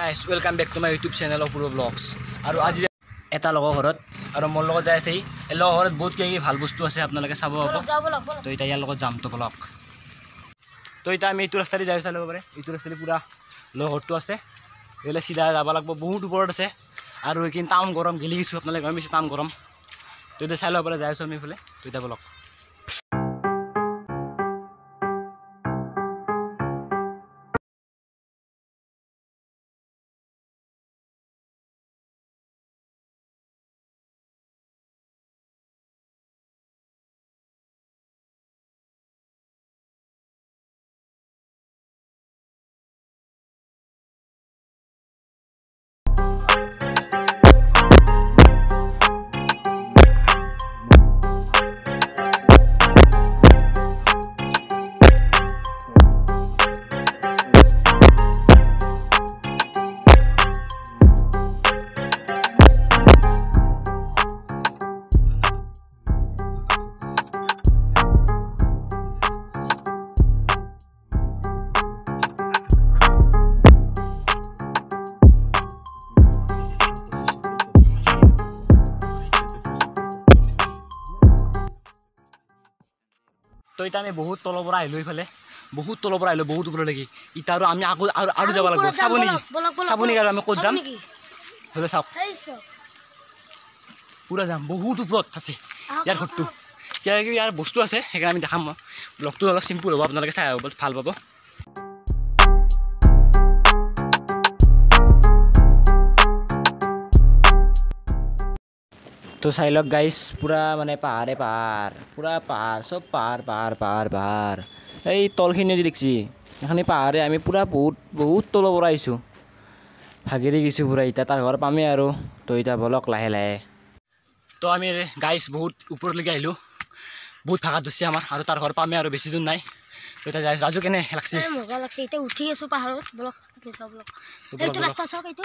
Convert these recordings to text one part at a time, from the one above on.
guys, welcome back to my YouTube channel of Puro Vlogs. আৰু আজি এটা লগৰ ঘৰত আৰু মোৰ লগত যাই আছে এই লগৰ ঘৰত বহুত কি ভাল বস্তু আছে আপোনালোকে চাব হ'ব তো এটা ইয়াৰ লগত যাম তো ব্লগ তো এটা আমি এইটো ৰাস্তাৰে যাই চাব পাৰে এইটো ৰাস্তাৰে পুৰা লগৰটো আছে এলে সিধা যাব লাগিব বহুত ওপৰত আছে আৰু এইকিন টাউন গৰম গেলি গিছো আপোনালোকে গম পাইছে টাউন গৰম তো এটা চাই লব পাৰে যাই আছো আমি ফলে তো এটা ব্লগ তো এটা আমি বহুত তলৰ পৰা আহিলো ইফালে বহুত তলৰ পৰা আহিলো বহুত ওপৰ লাগি ইটা আৰু আমি আৰু যাব লাগিব চাবনি আৰু আমি ক'ত যাম হলে চাওক পুৰা যাম বহুত ওপৰত আছে ইয়াৰ ঘৰটো ইয়াৰ বস্তু আছে সেইকাৰণে আমি দেখাম ব্লগটো অলপ চিম্পল হ'ব আপোনালোকে চাই আহিব ভাল পাব তো চাই লওক গাইছ পুৰা মানে পাহাৰে পাহাৰ পুৰা পাহাৰ সব পাহাৰ এই তলখিনি যে দেখছি এখানে পাহাৰে আমি পুৰা বহুত তলৰ পৰা আহিছোঁ ভাগিৰি গৈছোঁ পুৰা এতিয়া তাৰ ঘৰ পামেই আৰু তো এতিয়া বলক লাহে লাহে তো আমি গাইছ বহুত ওপৰলৈকে আহিলোঁ বহুত ভাগা ধৰিছে আমাৰ আৰু তাৰ ঘৰ পামেই আৰু বেছি দূৰ নাই তো এতিয়া যাই ৰাজু কেনে লাগছে মজা লাগছে এতিয়া উঠি আছোঁ পাহাৰত বলক ব্লক এইটো ৰাস্তা চাওক এইটো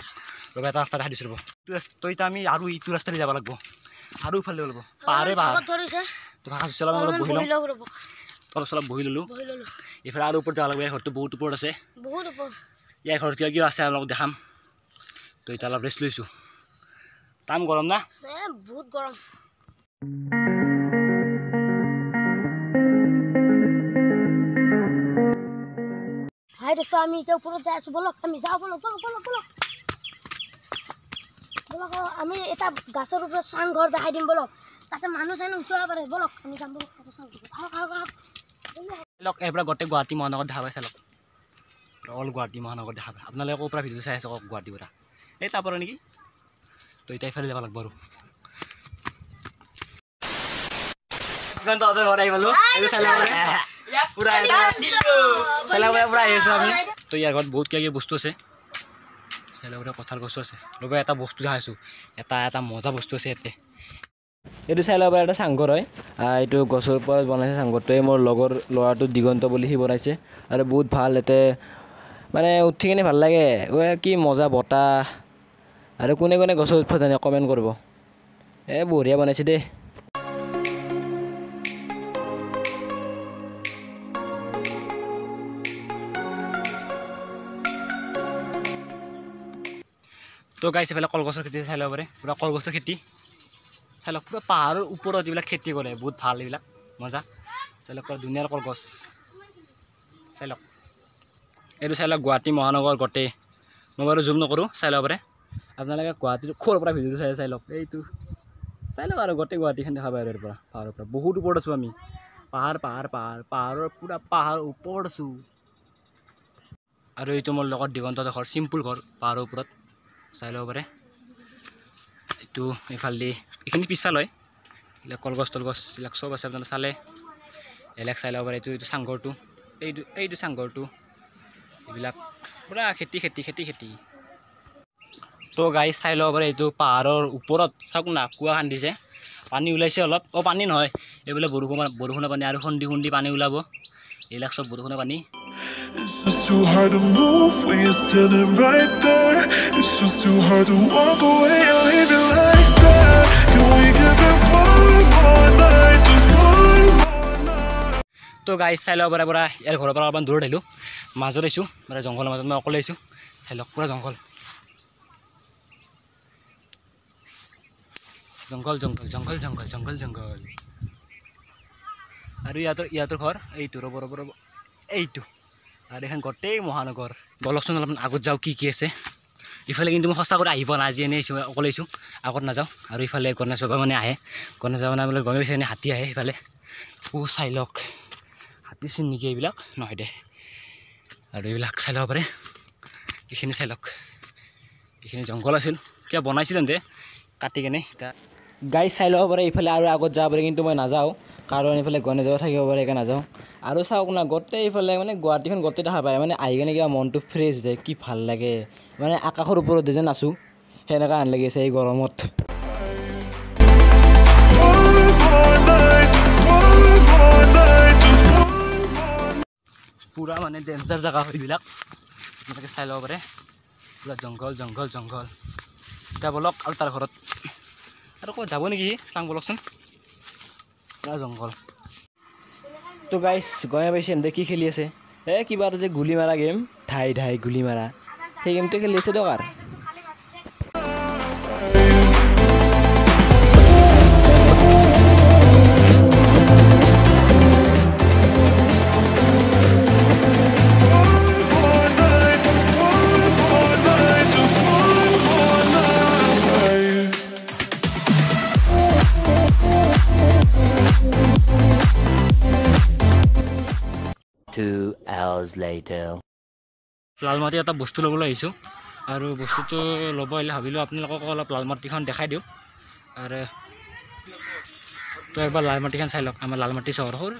ৰ'বা এটা ৰাস্তা দেখাই দিছোঁ ৰ'ব তো এতিয়া আমি আৰু ইটো ৰাস্তাৰে যাব লাগিব আৰু ইফালে ল'ব পাহাৰে পাহাৰ ধৰিছে তো ভাগা ধৰিছে অলপ বহি লওঁ অলপ বহি ল'লোঁ এইফালে আৰু ওপৰত যাব লাগিব ইয়াৰ ঘৰটো বহুত ওপৰত আছে বহুত ওপৰ ইয়াৰ ঘৰত কিবা কিবা আছে অলপ দেখাম তো এতিয়া অলপ ৰেষ্ট লৈছোঁ টান গৰম না বহুত গৰম হাই দোস্ত আমি এতিয়া ওপৰত যাই আছোঁ বলক আমি যাওঁ বলক আমি এটা গাছৰ ওপৰত চাং ঘৰ দেখাই দিম বলক তাতে মানুহ চানুহ উঠিব পাৰে বলক আমি যাম বলক লওক এইবাৰ গোটেই গুৱাহাটী মহানগৰ দেখা পাইছে লওক অল গুৱাহাটী মহানগৰ দেখা পায় আপোনালোকে ক'ৰ পৰা ভিডিঅ' চাই আছে কওক গুৱাহাটীৰ পৰা এই চাব নেকি তো এতিয়া ইফালে যাব লাগিব আৰু ঘৰ আহি পালোঁ পুৰা আহি আছোঁ আমি তো ইয়াৰ ঘৰত বহুত কিবা কিবি বস্তু আছে চাই লওক কঁঠাল গছো আছে ৰ'বা এটা বস্তু দেখাইছোঁ এটা মজা বস্তু আছে ইয়াতে এইটো চাই ল'ব এটা চাংঘৰ হয় এইটো গছৰ ওপৰত বনাইছে চাংঘৰটো এই মোৰ লগৰ ল'ৰাটো দিগন্ত বুলি সি বনাইছে আৰু বহুত ভাল ইয়াতে মানে উঠি কিনে ভাল লাগে কি মজা বতাহ আৰু কোনে কোনে গছৰ উঠব জানে কমেণ্ট কৰিব বঢ়িয়া বনাইছে দেই তো গাইছে এইফালে কলগছৰ খেতি চাই ল'ব পাৰে পুৰা কলগছৰ খেতি চাই লওক পুৰা পাহাৰৰ ওপৰত এইবিলাক খেতি কৰে বহুত ভাল এইবিলাক মজা চাই লওক পুৰা ধুনীয়াৰ কলগছ চাই লওক এইটো চাই লওক গুৱাহাটী মহানগৰ গোটেই মই বাৰু জুম নকৰোঁ চাই ল'ব পাৰে আপোনালোকে গুৱাহাটীৰ ক'ৰ পৰা ভিডিঅ'টো চাই লওক এইটো চাই লওক আৰু গোটেই গুৱাহাটীখন দেখা পায় আৰু পৰা পাহাৰৰ পৰা বহুত ওপৰত আছোঁ আমি পাহাৰৰ পুৰা পাহাৰৰ ওপৰত আছোঁ আৰু এইটো মোৰ লগত দিগন্ত ঘৰ চিম্পুল ঘৰ পাহাৰৰ ওপৰত চাই ল'ব পাৰে এইটো এইফালেদি এইখিনি পিছফাল হয় এইবিলাক কলগছ তলগছ এইবিলাক চব আছে আপোনালোকে চালে এইবিলাক চাই ল'ব পাৰে এইটো চাংঘৰটো এইটো চাংঘৰটো এইবিলাক পুৰা খেতি তো গাইজ চাই ল'ব পাৰে এইটো পাহাৰৰ ওপৰত চাওক না কুঁৱা খান্দিছে পানী ওলাইছে অলপ পানী নহয় এইবিলাক বৰষুণৰ পানী আৰু খুন্দি পানী ওলাব এইবিলাক চব বৰষুণৰ পানী It's just too hard to move when you're standing right there. It's just too hard to walk away and leave it like that. Can we give it one more night, just one more night? তো guys চাই ল'ব পৰা ইয়াৰ ঘৰৰ পৰা অলপমান দূৰত আহিলোঁ মাজত আহিছোঁ মানে জংঘলৰ মাজত মই অকলে আহিছোঁ চাই লওক পুৰা জংঘল জংঘল জংঘল জংঘল জংঘল জংঘল জংঘল আৰু ইয়াতৰ ঘৰ এইটো ৰ'ব এইটো আৰু এখন গোটেই মহানগৰ বলকচোন অলপমান আগত যাওঁ কি আছে ইফালে কিন্তু মই সঁচা কৰি আহিব নাই আজি এনেই আহিছোঁ অকলে আহিছোঁ আগত নাযাওঁ আৰু ইফালে গণেশ বাবা মানে আহে গণেশ বাবা মানে গমে পাইছে হাতী আহে সিফালে চাই লওক হাতী চিন নেকি এইবিলাক নহয় দে আৰু এইবিলাক চাই ল'ব পাৰে এইখিনি চাই লওক এইখিনি জংঘল আছিল কিবা বনাইছিল তেন্তে কাটি কেনে এতিয়া গাড়ী চাই ল'ব পাৰে ইফালে আৰু আগত যাব পাৰে কিন্তু মই নাযাওঁ কাৰণ এইফালে গণেশ বাবা থাকিব পাৰে সেইকাৰণে নাযাওঁ আৰু চাওক না গোটেই এইফালে মানে গুৱাহাটীখন গোটেই দেখা পায় মানে আহি কেনে কিবা মনটো ফ্ৰেছ হৈ যায় কি ভাল লাগে মানে আকাশৰ ওপৰত যেন আছোঁ সেনেকুৱা হেন লাগি আছে এই গৰমত পুৰা মানে ডেঞ্জাৰ জেগা হয় এইবিলাক এনেকৈ চাই ল'ব পাৰে পুৰা জংঘল জংঘল জংঘল এতিয়া বলক আৰু তাৰ ঘৰত আৰু ক'ৰবাত যাব নেকি চাং বলকচোন পুৰা জংঘল তো গাইছ গমে পাইছে এনে কি খেলি আছে কিবা এটা যে গুলি মাৰা গেম ধাই গুলি মাৰা সেই গেমটো খেলি আছে দৰকাৰ লালমাটি এটা বস্তু ল'বলৈ আহিছোঁ আৰু বস্তুটো ল'ব আহিলে ভাবিলোঁ আপোনালোকক অলপ লালমাটিখন দেখাই দিওঁ আৰু তো এবাৰ লালমাটিখন চাই লওক আমাৰ লালমাটি চহৰ সৰু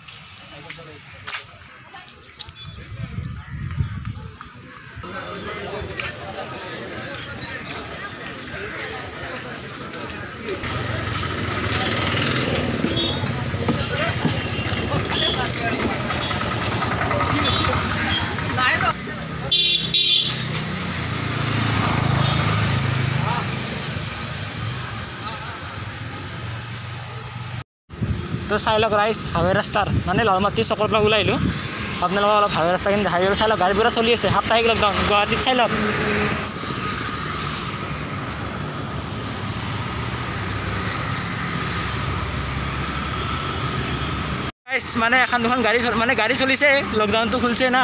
তো চাই লওক ৰাইজ হাৱে ৰাস্তাৰ মানে লালমাটি চকৰ পৰা ওলাই আহিলোঁ আপোনালোকক অলপ হাৱে ৰাস্তাখিনি দেখাই দিলোঁ চাই লওক গাড়ী পুৰা চলি আছে সাপ্তাহিক লকডাউন গুৱাহাটীত চাই লওক মানে এখন দুখন গাড়ী চলিছে লকডাউনটো খুলিছে না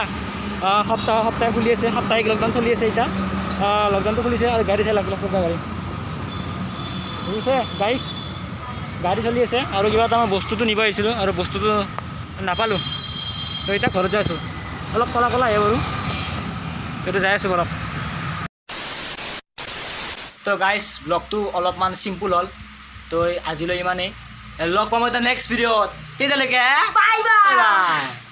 সপ্তাহে খুলি আছে সাপ্তাহিক লকডাউন চলি আছে এতিয়া লকডাউনটো খুলিছে আৰু গাড়ী চাই লওক গাড়ী বুজিছে গাড়ী চলি আছে আৰু কিবা এটা মই বস্তুটো নিব আহিছিলোঁ আৰু বস্তুটো নাপালোঁ তো এতিয়া ঘৰত যাই আছোঁ অলপ কলা আহে বাৰু এতিয়া যাই আছোঁ অলপ তো গাইছ ব্লগটো অলপমান চিম্পুল হ'ল তো আজিলৈ ইমানেই লগ পাম এটা নেক্সট ভিডিঅ'ত তেতিয়ালৈকে বাই বাই